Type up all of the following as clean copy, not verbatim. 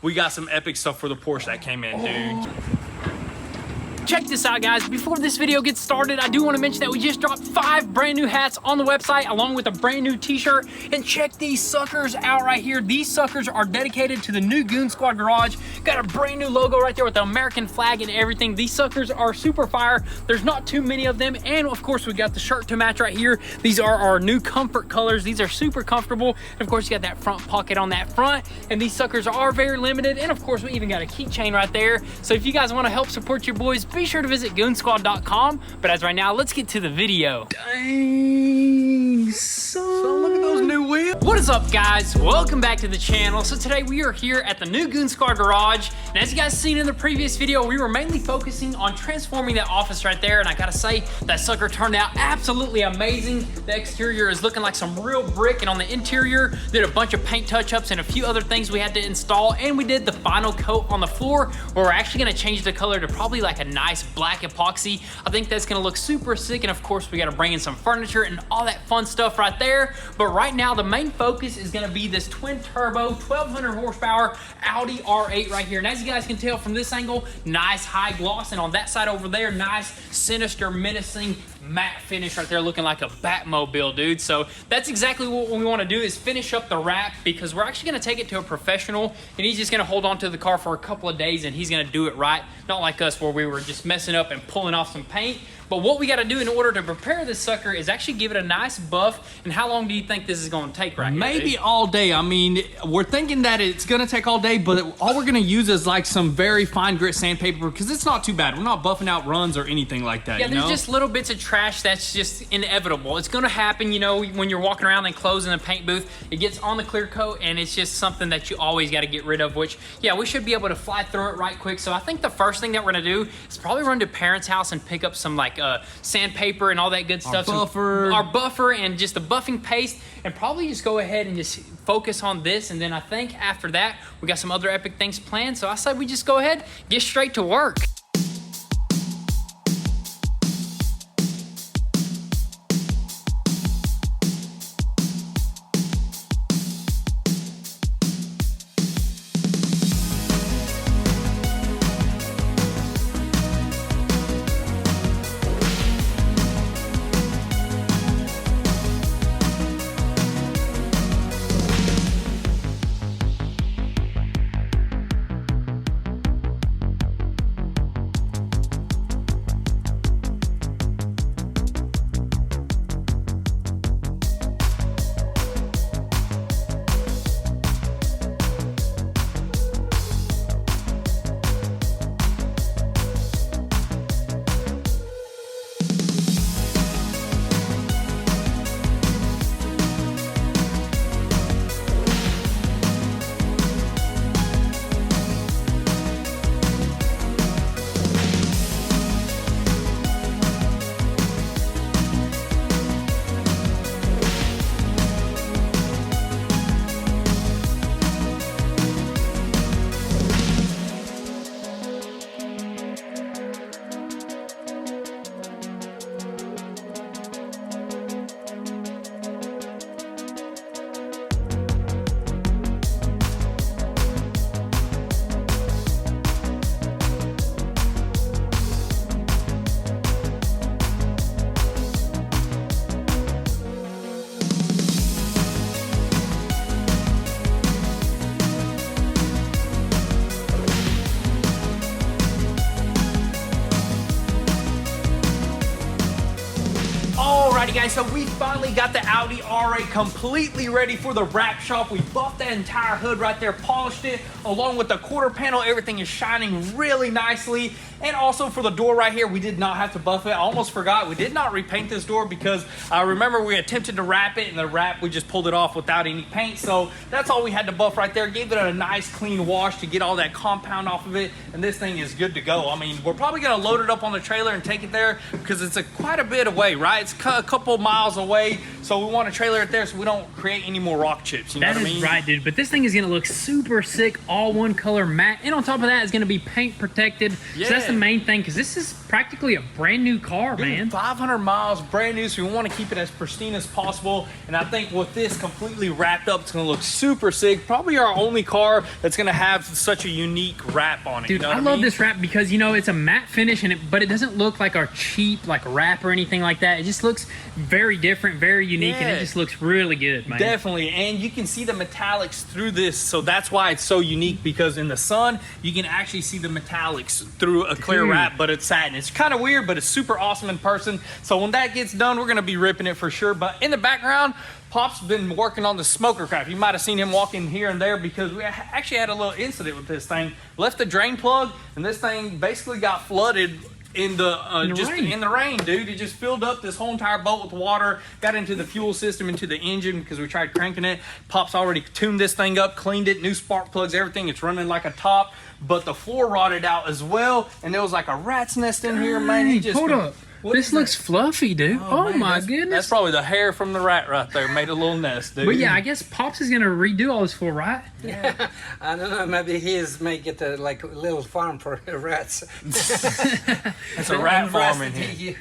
we got some epic stuff for the Porsche that came in, dude. Check this out, guys. Before this video gets started, I do want to mention that we just dropped 5 brand new hats on the website along with a brand new t-shirt. And check these suckers out right here. These suckers are dedicated to the new Goon Squad garage. Got a brand new logo right there with the American flag and everything. These suckers are super fire. There's not too many of them. And of course, we got the shirt to match right here. These are our new comfort colors. These are super comfortable. And of course, you got that front pocket on that front. And these suckers are very limited. And of course, we even got a keychain right there. So if you guys want to help support your boys, be sure to visit goonzquad.com. But as right now, let's get to the video. Dang, son, look at those new wheels. What is up, guys? Welcome back to the channel. So today we are here at the new Goon Squad garage. And as you guys seen in the previous video, we were mainly focusing on transforming that office right there. And I gotta say, that sucker turned out absolutely amazing. The exterior is looking like some real brick. And on the interior, did a bunch of paint touch-ups and a few other things we had to install. And we did the final coat on the floor, where we're actually gonna change the color to probably like a nice black epoxy. I think that's gonna look super sick. And of course, we gotta bring in some furniture and all that fun stuff right there. But right now, the main focus is gonna be this twin turbo 1200 horsepower Audi R8 right here. And as you guys can tell from this angle, nice high gloss, and on that side over there, nice sinister menacing matte finish right there, looking like a Batmobile, dude. So that's exactly what we want to do, is finish up the wrap, because we're actually going to take it to a professional, and he's just going to hold on to the car for a couple of days, and he's going to do it right, not like us where we were just messing up and pulling off some paint. But what we got to do in order to prepare this sucker is actually give it a nice buff. And how long do you think this is going to take right here? Maybe all day. I mean, we're thinking that it's going to take all day, but all we're going to use is like some very fine grit sandpaper, because it's not too bad. We're not buffing out runs or anything like that. Yeah, there's just little bits of trash that's just inevitable. It's going to happen, you know, when you're walking around and closing the paint booth. It gets on the clear coat, and it's just something that you always got to get rid of, which, yeah, we should be able to fly through it right quick. So I think the first thing that we're going to do is probably run to parents' house and pick up some like sandpaper and all that good stuff. Our buffer and just the buffing paste, and probably just go ahead and just focus on this. And then I think after that, we got some other epic things planned. So I said we just go ahead, get straight to work. Alrighty guys, so we finally got the Audi R8 completely ready for the wrap shop. We buffed that entire hood right there, polished it, along with the quarter panel. Everything is shining really nicely. And also for the door right here, we did not have to buff it. I almost forgot, we did not repaint this door because I remember we attempted to wrap it, and the wrap, we just pulled it off without any paint. So that's all we had to buff right there. Gave it a nice clean wash to get all that compound off of it, and this thing is good to go. I mean, we're probably gonna load it up on the trailer and take it there because it's quite a bit away, right? It's a couple miles away, so we want to trailer it there so we don't create any more rock chips. You know what I mean? That is right, dude. But this thing is gonna look super sick, all one color matte, and on top of that, it's gonna be paint protected. Yeah. So that's the main thing, because this is practically a brand new car, Dude, man. 500 miles, brand new, so we want to keep it as pristine as possible. And I think with this completely wrapped up, it's going to look super sick. Probably our only car that's going to have such a unique wrap on it. Dude, you know I love this wrap because, you know, it's a matte finish, but it doesn't look like our cheap like wrap or anything like that. It just looks very different, very unique, and it just looks really good, man. Definitely, and you can see the metallics through this, so that's why it's so unique, because in the sun, you can actually see the metallics through a clear wrap, but it's satin. It's kind of weird, but it's super awesome in person. So when that gets done, we're gonna be ripping it for sure. But in the background, Pop's been working on the smoker craft. You might have seen him walking here and there because we actually had a little incident with this thing. Left the drain plug, and this thing basically got flooded in the rain, dude. It just filled up this whole entire boat with water, got into the fuel system, into the engine, because we tried cranking it. Pop's already tuned this thing up, cleaned it, new spark plugs, everything. It's running like a top, but the floor rotted out as well, and there was like a rat's nest in here, man. He just hold up. This looks fluffy, dude. Oh man, my goodness. That's probably the hair from the rat right there. Made a little nest, dude. But yeah, I guess Pops is gonna redo all this for, right? Yeah, I don't know. Maybe make it like a little farm for rats. It's a rat farm in here.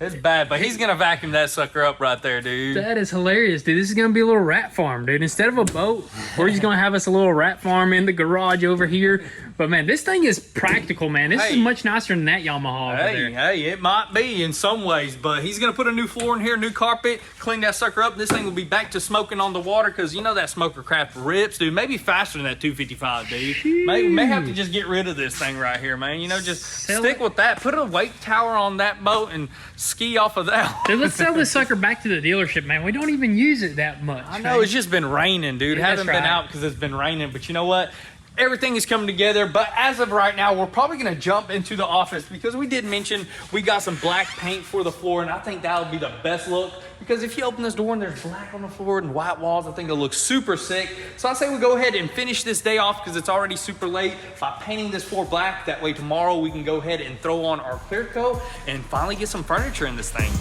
It's bad, but he's gonna vacuum that sucker up right there, dude. That is hilarious, dude. This is gonna be a little rat farm, dude. Instead of a boat, we're just gonna have us a little rat farm in the garage over here. But man, this thing is practical, man. This is much nicer than that Yamaha over there. Hey, it might be in some ways, but he's gonna put a new floor in here, new carpet, clean that sucker up. This thing will be back to smoking on the water, because you know that smoker craft rips, dude. Maybe faster than that 255, dude. May have to just get rid of this thing right here, man. You know, just stick with that. Put a weight tower on that boat and ski off of that. Dude, let's sell this sucker back to the dealership, man. We don't even use it that much. I know, it's just been raining, dude. It hasn't been out because it's been raining, but you know what? Everything is coming together, but as of right now, we're probably going to jump into the office, because we did mention we got some black paint for the floor, and I think that'll be the best look, because if you open this door and there's black on the floor and white walls, I think it'll look super sick. So I say we go ahead and finish this day off, because it's already super late, by painting this floor black. That way tomorrow we can go ahead and throw on our clear coat and finally get some furniture in this thing.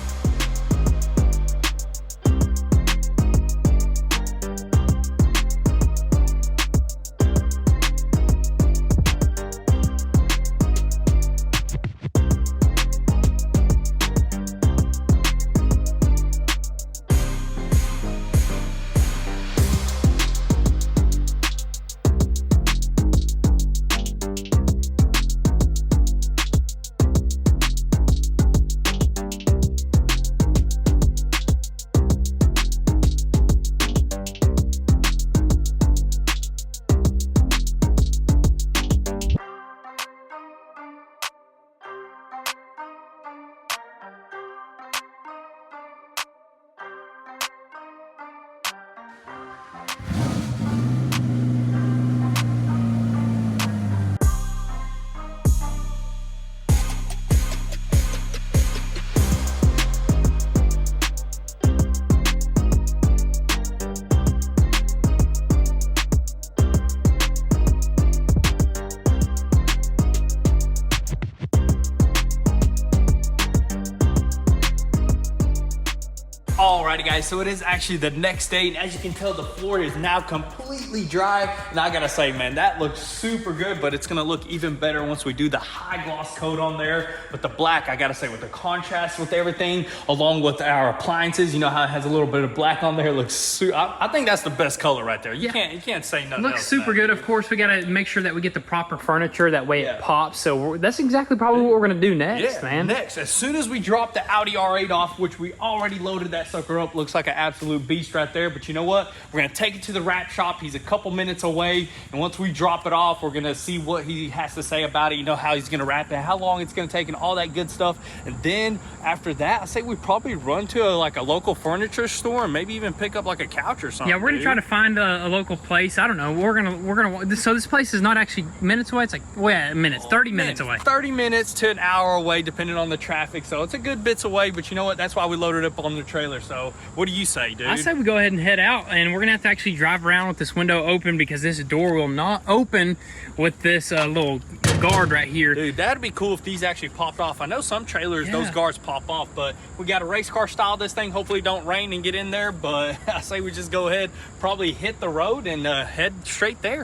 Alrighty guys, so it is actually the next day, and as you can tell, the floor is now completely dry, and I gotta say, man, that looks super good, but it's gonna look even better once we do the high gloss coat on there. But the black, I gotta say, with the contrast with everything, along with our appliances, you know how it has a little bit of black on there, it looks I think that's the best color right there. You can't say nothing else. Looks super good. Of course, we gotta make sure that we get the proper furniture, that way it pops. So that's exactly probably what we're gonna do next, man. Next, as soon as we drop the Audi R8 off, which we already loaded that sucker up, looks like an absolute beast right there. But you know what? We're gonna take it to the wrap shop. He's a couple minutes away, and once we drop it off, we're gonna see what he has to say about it. You know, how he's gonna wrap it, how long it's gonna take, and all that good stuff. And then after that, I say we probably run to a local furniture store and maybe even pick up like a couch or something. Yeah, we're gonna try to find a local place. I don't know. We're gonna. So this place is not actually minutes away. It's like 30 minutes away. 30 minutes to an hour away, depending on the traffic. So it's a good bits away. But you know what? That's why we loaded up on the trailer. So what do you say, dude? I say we go ahead and head out, and we're gonna have to actually drive around with this window open, because this door will not open with this little guard right here. Dude, that'd be cool if these actually popped off. I know some trailers, those guards pop off, but we got a race car style this thing. Hopefully don't rain and get in there, but I say we just go ahead, probably hit the road and head straight there.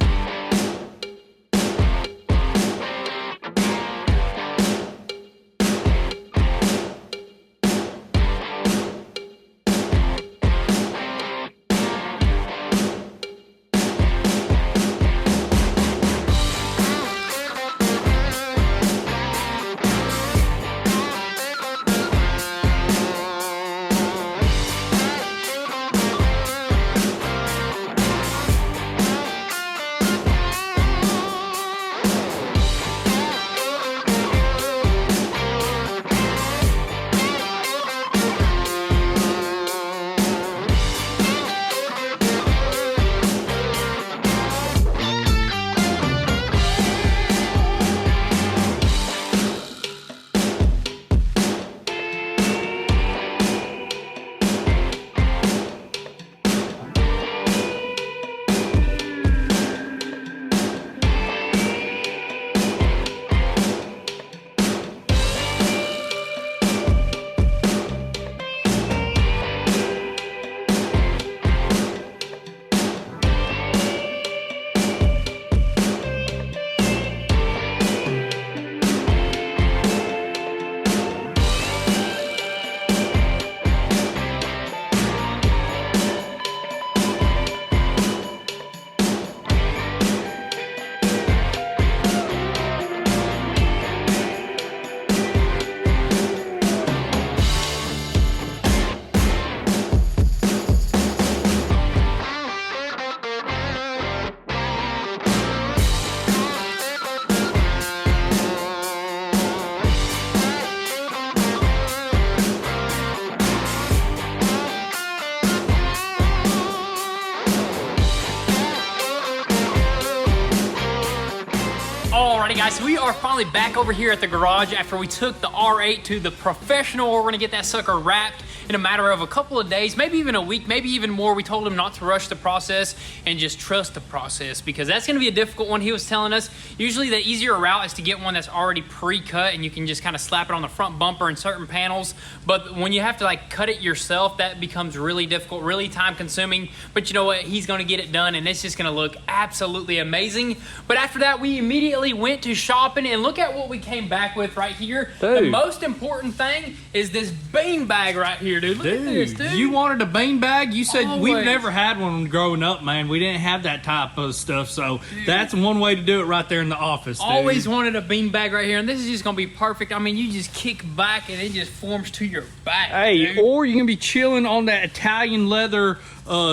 Alrighty guys, so we are finally back over here at the garage after we took the R8 to the professional. We're gonna get that sucker wrapped in a matter of a couple of days, maybe even a week, maybe even more. We told him not to rush the process and just trust the process, because that's gonna be a difficult one. He was telling us usually the easier route is to get one that's already pre-cut and you can just kind of slap it on the front bumper and certain panels. But when you have to like cut it yourself, that becomes really difficult, really time consuming. But you know what? He's gonna get it done and it's just gonna look absolutely amazing. But after that, we immediately went to shopping and look at what we came back with right here. Dude. The most important thing is this bean bag right here, dude. Look at this, dude. You wanted a bean bag? You said we've Always. never had one growing up, man. We didn't have that type of stuff, so that's one way to do it right there in the office, dude. Always wanted a bean bag right here, and this is just gonna be perfect. I mean, you just kick back and it just forms to your back. Hey, dude. or you can be chilling on that Italian leather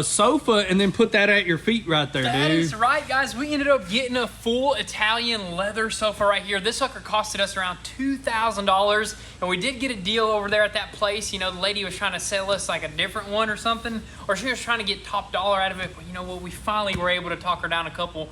sofa and then put that at your feet right there, That dude. is right, guys. We ended up getting a full Italian leather sofa right here. This sucker costed us around $2,000, and we did get a deal over there at that place. You know, the lady was trying to sell us like a different one or something, or she was trying to get top dollar out of it. But you know what? We finally were able to talk her down a couple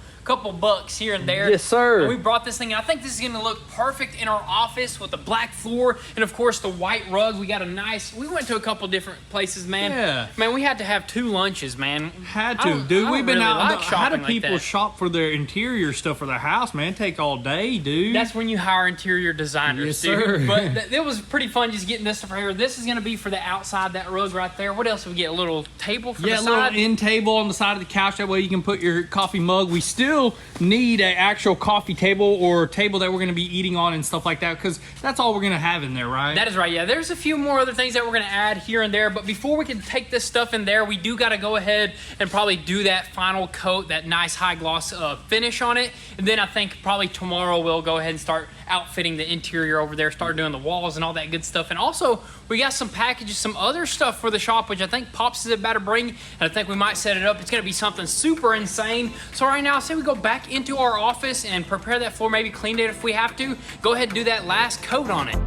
bucks here and there. Yes, sir. And we brought this thing, and I think this is gonna look perfect in our office with the black floor and of course the white rug. We got a nice, we went to a couple different places, man. Yeah. Man, we had to have 2 lunches, man. Had I to, don't- dude. I don't We've been really out. like How shopping do like people that. shop for their interior stuff for their house, man? It take all day, dude. That's when you hire interior designers, Yes, dude. sir. But it was pretty fun just getting this stuff right here. This is gonna be for the outside, that rug right there. What else did we get? A little table for Yeah, the a little side. end table on the side of the couch. That way you can put your coffee mug. We still need an actual coffee table or table that we're going to be eating on and stuff like that, because that's all we're going to have in there, right? That is right, yeah. There's a few more other things that we're gonna add here and there, but before we can take this stuff in there, we do gotta go ahead and probably do that final coat, that nice high gloss finish on it. And then I think probably tomorrow we'll go ahead and start outfitting the interior over there, start doing the walls and all that good stuff. And also, we got some packages, some other stuff for the shop, which I think Pops is about to bring, and I think we might set it up. It's gonna be something super insane. So right now, I say we go back into our office and prepare that floor, maybe clean it if we have to. Go ahead and do that last coat on it.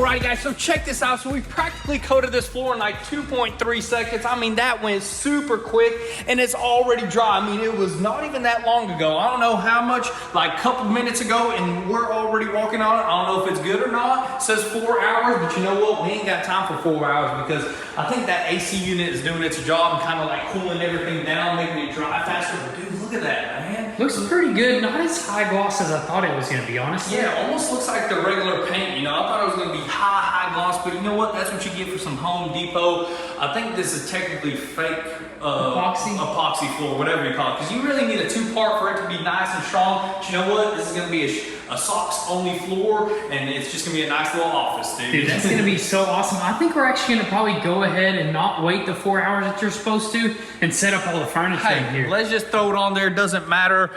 Alrighty guys, so check this out. So we practically coated this floor in like 2.3 seconds. I mean, that went super quick and it's already dry. I mean, it was not even that long ago. I don't know how much, like a couple minutes ago, and we're already walking on it. I don't know if it's good or not. It says 4 hours, but you know what? We ain't got time for 4 hours because I think that AC unit is doing its job and kind of like cooling everything down, making it dry faster. But dude, look at that, man. Looks pretty good. Not as high gloss as I thought it was going to be, honestly. Yeah, almost looks like the regular paint. You know, I thought it was going to be high gloss, but you know what? That's what you get for some Home Depot. I think this is technically fake epoxy floor, whatever you call it, because you really need a two-part for it to be nice and strong. But you know what? This is going to be a socks-only floor, and it's just going to be a nice little office, dude. Dude, that's going to be so awesome. I think we're actually going to probably go ahead and not wait the 4 hours that you're supposed to and set up all the furniture in here. Let's just throw it on there. Doesn't matter.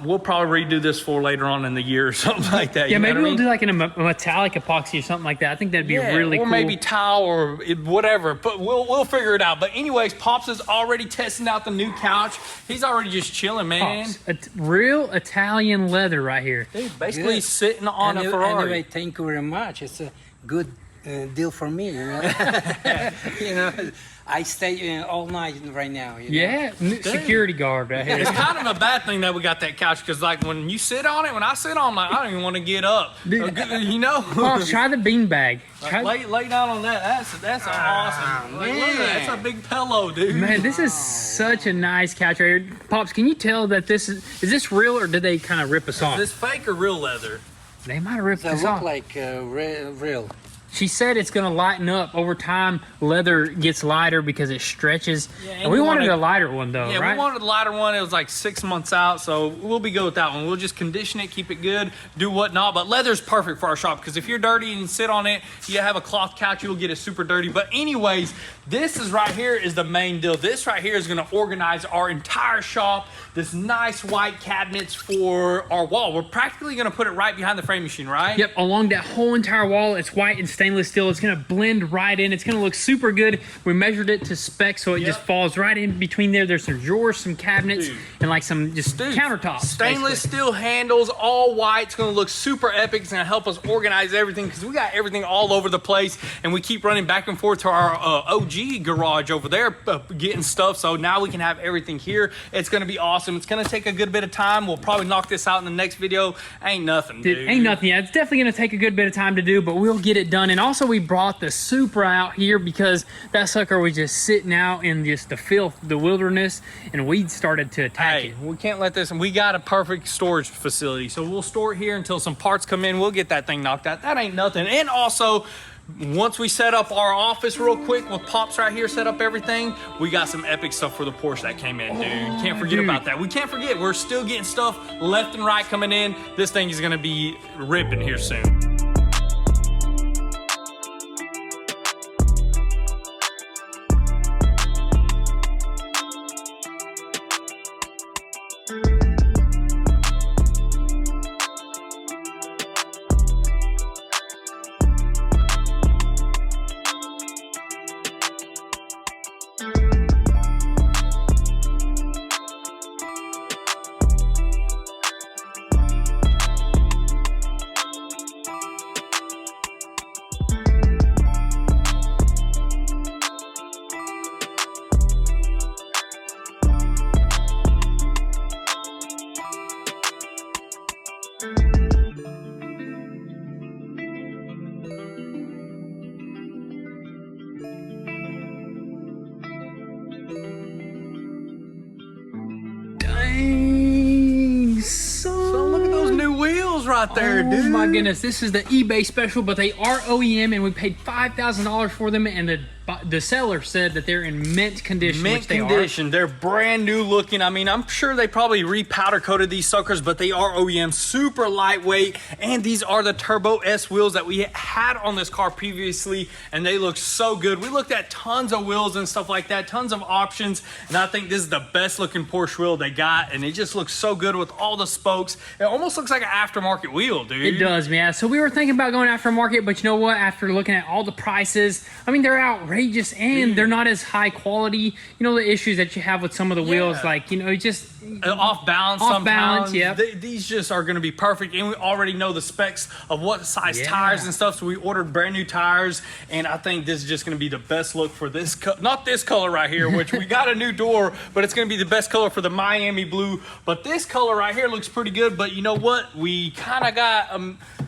We'll probably redo this floor later on in the year or something like that. Yeah, you know maybe what I we'll mean? do like a metallic epoxy or something like that. I think that'd be really cool. Or maybe tile or whatever, but we'll figure it out. But anyways, Pops is already testing out the new couch. He's already just chilling, man. Pops, real Italian leather right here. Dude, basically sitting on a Ferrari. Anyway, thank you very much. It's a good deal for me, you know. You know, I stay all night right now. You know? Yeah, security guard right here. It's kind of a bad thing that we got that couch because, like, when you sit on it, when I sit on it, I don't even want to get up. Dude, you know? Pops, try the beanbag. Lay down on that. That's awesome. Like, look at that. That's a big pillow, dude. Man, this is such a nice couch right here. Pops, can you tell that this is this real or did they kind of rip us off? Is this fake or real leather? They might have ripped They us look off. like real. She said it's going to lighten up over time. Leather gets lighter because it stretches. Yeah, and we wanted a lighter one though, yeah, right? we wanted a lighter one. It was like 6 months out, so we'll be good with that one. We'll just condition it, keep it good, do whatnot. But leather's perfect for our shop because if you're dirty and sit on it, you have a cloth couch, you'll get it super dirty. But anyways, this is right here is the main deal. This right here is going to organize our entire shop. This nice white cabinets for our wall. We're practically going to put it right behind the frame machine, right? Yep, along that whole entire wall. It's white and stainless steel. It's going to blend right in. It's going to look super good. We measured it to spec, so it just falls right in between there. There's some drawers, some cabinets, and like some countertops. Stainless steel handles, all white. It's going to look super epic. It's going to help us organize everything because we got everything all over the place, and we keep running back and forth to our OG garage over there getting stuff. So now we can have everything here. It's going to be awesome. It's going to take a good bit of time. We'll probably knock this out in the next video. Ain't nothing, dude. Ain't nothing yet. It's definitely going to take a good bit of time to do, but we'll get it done. And also, we brought the Supra out here because that sucker was just sitting out in just the filth, the wilderness, and weeds started to attack it. We can't let this, and we got a perfect storage facility. So we'll store it here until some parts come in. We'll get that thing knocked out. That ain't nothing. And also, once we set up our office real quick with Pops right here, set up everything, we got some epic stuff for the Porsche that came in, dude. Can't forget about that. We can't forget. We're still getting stuff left and right coming in. This thing is going to be ripping here soon. Right there, dude. Oh my goodness, this is the eBay special, but they are OEM, and we paid $5,000 for them, and the seller said that they're in mint condition. Mint condition. They're brand new looking. I mean, I'm sure they probably re-powder coated these suckers, but they are OEM, super lightweight, and these are the Turbo S wheels that we had on this car previously, and they look so good. We looked at tons of wheels and stuff like that, tons of options, and I think this is the best looking Porsche wheel they got, and it just looks so good with all the spokes. It almost looks like an aftermarket wheel, dude. It does, man. So we were thinking about going aftermarket, but you know what? After looking at all the prices, I mean, they're outrageous, and they're not as high quality. You know, the issues that you have with some of the wheels, like, you know, just off balance Off sometimes. balance, yep. These just are going to be perfect, and we already know the specs of what size tires and stuff, so we ordered brand new tires, and I think this is just going to be the best look for this not this color right here, which we got a new door, but it's going to be the best color for the Miami blue. But this color right here looks pretty good, but you know what, we kind of got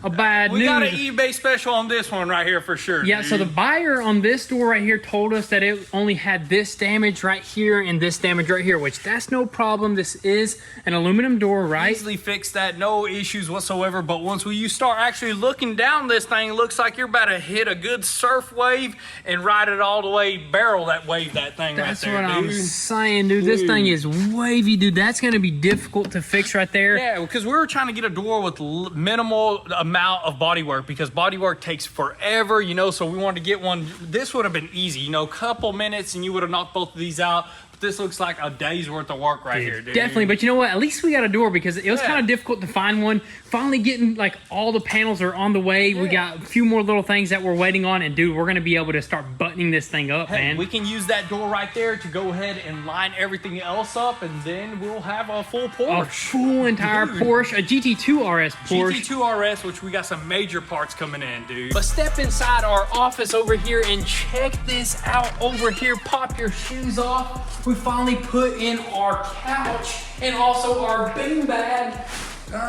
a bad we news. got an eBay special on this one right here for sure. Yeah, dude. so the buyer on this door right here told us that it only had this damage right here and this damage right here, which that's no problem. This is an aluminum door, right? Easily fix that, no issues whatsoever. But once you start actually looking down this thing, it looks like you're about to hit a good surf wave and ride it all the way, barrel that wave, that thing That's right there, what I'm dude. saying, dude. This thing is wavy, dude. That's gonna be difficult to fix right there. Yeah, because we were trying to get a door with minimal amount of bodywork, because bodywork takes forever, you know, so we wanted to get one. This would have been easy, you know, couple minutes and you would have knocked both of these out. This looks like a day's worth of work right here, dude. Definitely, but you know what? At least we got a door, because it was kind of difficult to find one. Finally getting, like, all the panels are on the way. We got a few more little things that we're waiting on, and dude, we're gonna be able to start buttoning this thing up, man. We can use that door right there to go ahead and line everything else up, and then we'll have a full Porsche. A full entire Porsche, a GT2 RS Porsche. GT2 RS, which we got some major parts coming in, dude. But step inside our office over here and check this out over here. Pop your shoes off. We finally put in our couch and also our beanbag.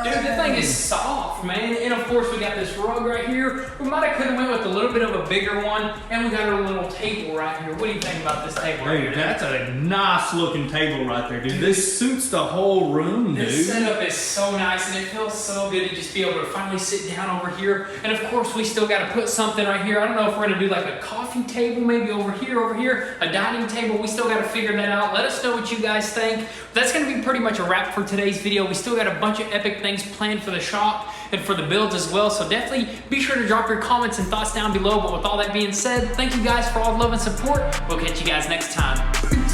Dude, this thing is soft, man. And of course, we got this rug right here. We might have could have went with a little bit of a bigger one, and we got our little table right here. What do you think about this table right here? Dude, that's a nice looking table right there, dude. This suits the whole room, dude. This setup is so nice, and it feels so good to just be able to finally sit down over here. And of course, we still got to put something right here. I don't know if we're gonna do like a coffee table, maybe over here, a dining table. We still got to figure that out. Let us know what you guys think. That's gonna be pretty much a wrap for today's video. We still got a bunch of epic things planned for the shop and for the builds as well, so definitely be sure to drop your comments and thoughts down below. But with all that being said, thank you guys for all the love and support. We'll catch you guys next time. Peace.